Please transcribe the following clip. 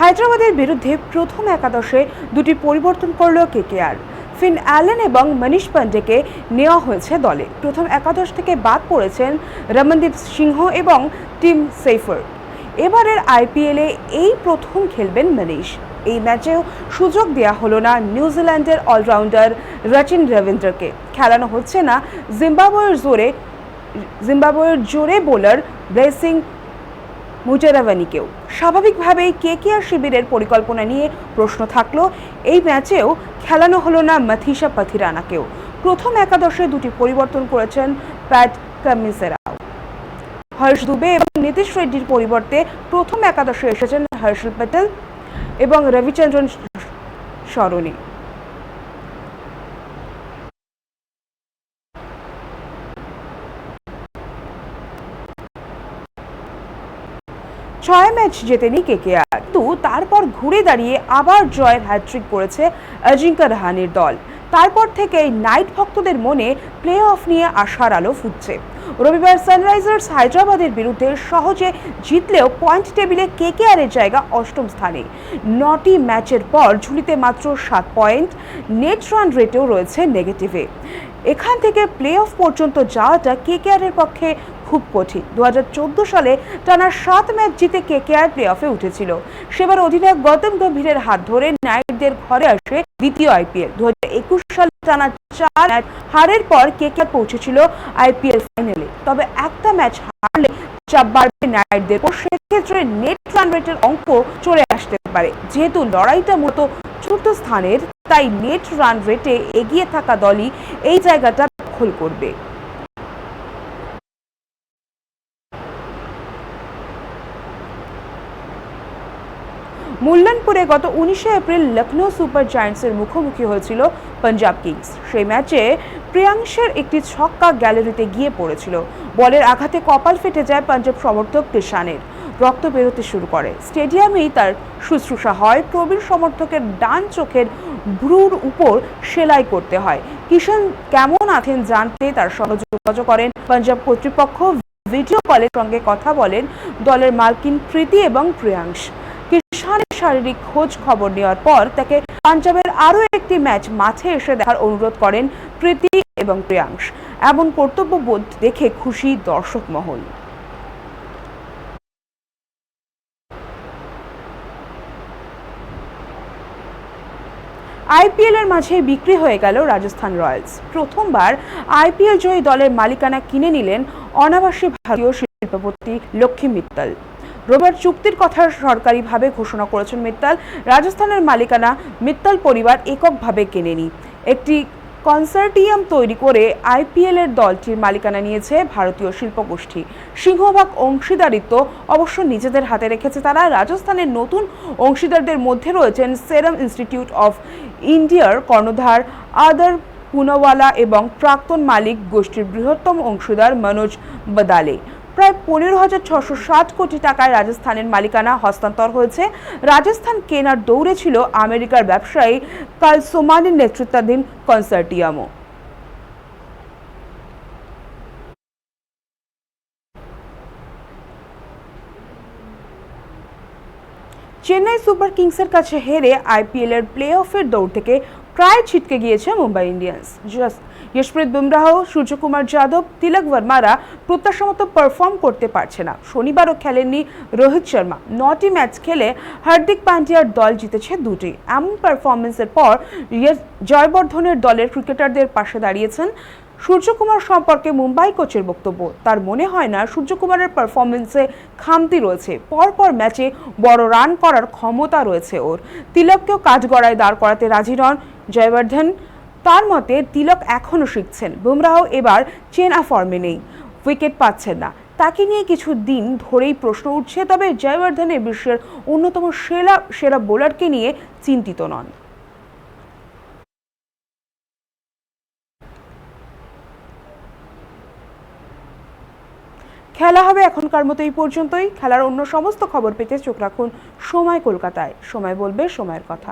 হায়দ্রাবাদের বিরুদ্ধে প্রথম একাদশে দুটি পরিবর্তন করল কেকেআর। ফিন অ্যালেন এবং মনীষ পান্ডেকে নেওয়া হয়েছে দলে। প্রথম একাদশ থেকে বাদ পড়েছেন রমনদীপ সিংহ এবং টিম সেইফার্ট। এবারের আইপিএলে এই প্রথম খেলবেন মনীষ। এই ম্যাচেও সুযোগ দেওয়া হলো না নিউজিল্যান্ডের অলরাউন্ডার রচিন রবীন্দ্রকে। খেলানো হচ্ছে না জিম্বাবুয়ের জোরে বোলার ব্লেসিং মুজারাওয়ানিকেও। স্বাভাবিকভাবেই কেকেআর শিবিরের পরিকল্পনা নিয়ে প্রশ্ন থাকলো। এই ম্যাচেও খেলানো হলো না মাথিসা পাথিরানাকেও। প্রথম একাদশে দুটি পরিবর্তন করেছেন প্যাট কামিন্সেরাও। হর্ষ দুবে এবং নীতিশ রেড্ডির পরিবর্তে প্রথম একাদশে এসেছেন হর্ষল প্যাটেল এবং রবিচন্দ্রন সরণি। ছয় ম্যাচ জেতেনি কেকেআর, কিন্তু তারপর ঘুরে দাঁড়িয়ে আবার জয়ের হ্যাট্রিক করেছে অজিঙ্ক্য রাহানের দল। তারপর থেকেই নাইট ভক্তদের মনে প্লে অফ নিয়ে আশার আলো ফুটছে। রবিবার সানরাইজার্স হায়দ্রাবাদের বিরুদ্ধে সহজে জিতলেও পয়েন্ট টেবিলে কেকেআরের জায়গা অষ্টম স্থানে। 9টি ম্যাচের পর ঝুলিতে মাত্র 7 পয়েন্ট। নেট রান রেটেও রয়েছে নেগেটিভে। এখান থেকে প্লে অফ পর্যন্ত যাওয়াটা কেকেআরের পক্ষে খুব কঠিন। 2014 সালে টানা 7 ম্যাচ জিতে কেকেআর প্লে অফে উঠেছিল। সেবার অধিনায়ক গৌতম গম্ভীরের হাত ধরে নাইটদের ঘরে আসে দ্বিতীয় আইপিএল। 2021 সালে টানা 4 ম্যাচ হারের পর কেকেআর পৌঁছেছিল আইপিএল ফাইনালে। তবে একটা ম্যাচ হারলে চাপ বাড়বে নাইটদের। সেক্ষেত্রে নেট রান রেটের অঙ্ক চলে আসতে পারে। যেহেতু লড়াইটা মূলত চতুর্থ স্থানের, তাই নেট রান রেটে এগিয়ে থাকা দলই এই জায়গাটা দখল করবে। মুল্লানপুরে গত 19 এপ্রিল লখনৌ সুপার জায়ান্টসের মুখোমুখি হয়েছিল পাঞ্জাব কিংস। সেই ম্যাচে প্রিয়াংশের একটি ছক্কা গ্যালারিতে গিয়ে পড়েছিল। বলের আঘাতে কপাল ফেটে যায় পাঞ্জাব সমর্থক কিষানের। রক্ত বেরোতে শুরু করে। স্টেডিয়ামেই তার শুশ্রূষা হয়। প্রবীণ সমর্থকের ডান চোখের ভ্রুর উপর সেলাই করতে হয়। কিষান কেমন আছেন জানতে তার সঙ্গে যোগাযোগ করেন পাঞ্জাব কর্তৃপক্ষ। ভিডিও কলের সঙ্গে কথা বলেন দলের মালকিন প্রীতি এবং প্রিয়াংশ। কিষানের শারীরিক খোঁজ খবর নেওয়ার পর তাকে পাঞ্জাবের আরও একটি ম্যাচ মাঠে এসে দেখার অনুরোধ করেন প্রীতি এবং প্রিয়াংশ। এমন কর্তব্যবোধ দেখে খুশি দর্শক মহল। আইপিএল এর মাঝে বিক্রি হয়ে গেল রাজস্থান রয়্যালস। প্রথমবার আইপিএল জয়ী দলের মালিকানা কিনে নিলেন অনাবাসী ভারতীয় শিল্পপতি লক্ষ্মী মিত্তল। রোববার চুক্তির কথা সরকারিভাবে ঘোষণা করেছেন মিত্তল। রাজস্থানের মালিকানা মিত্তল পরিবার এককভাবে কেনেনি। একটি কনসর্টিয়াম তৈরি করে আইপিএল এর দলটির মালিকানা নিয়েছে ভারতীয় শিল্পগোষ্ঠী। সিংহভাগ অংশীদারিত্ব অবশ্য নিজেদের হাতে রেখেছে তারা। রাজস্থানের নতুন অংশীদারদের মধ্যে রয়েছেন সেরাম ইনস্টিটিউট অফ ইন্ডিয়ার কর্ণধার আদার পুনাওয়ালা এবং প্রাক্তন মালিক গোষ্ঠীর বৃহত্তম অংশীদার মনোজ বদালে। প্রায় 15,660 কোটি টাকায় রাজস্থানের মালিকানা হস্তান্তর হয়েছে। রাজস্থান কেনার দৌড়ে ছিল আমেরিকার ব্যবসায়ী কার্ল সোমানের নেতৃত্বাধীন কনসর্টিয়ামও। চেন্নাই সুপার কিংসের কাছে হেরে আইপিএল এর প্লে অফের দৌড় থেকে প্রায় ছিটকে গিয়েছে মুম্বাই ইন্ডিয়ান্স। যশপ্রীত বুমরাহ, সূর্যকুমার যাদব, তিলক ভার্মারা প্রত্যাশামতো পারফর্ম করতে পারছে না। শনিবারও খেলেননি রোহিত শর্মা। 9টি ম্যাচ খেলে হার্দিক পান্ডিয়ার দল জিতেছে 2টি। এমন পারফরমেন্সের পর জয়বর্ধনের দলের ক্রিকেটারদের পাশে দাঁড়িয়েছেন। সূর্যকুমার সম্পর্কে মুম্বাই কোচের বক্তব্য, তার মনে হয় না সূর্যকুমারের পারফরমেন্সে খামতি রয়েছে। পরপর ম্যাচে বড় রান করার ক্ষমতা রয়েছে ওর। তিলককেও কাঠগড়ায় দাঁড় করাতে রাজি নন জয়বর্ধন। তার মতে তিলক এখনও শিখছেন। বুমরাহ এবার চেনা ফর্মে নেই, উইকেট পাচ্ছেন না। তাকে নিয়ে কিছু দিন ধরেই প্রশ্ন উঠছে। তবে জয়বর্ধনের বিশ্বের অন্যতম সেরা বোলারকে নিয়ে চিন্তিত নন। খেলা হবে এখনকার মতো এই পর্যন্তই। খেলার অন্য সমস্ত খবর পেতে চোখ রাখুন সময় কলকাতায়। সময় বলবে সময়ের কথা।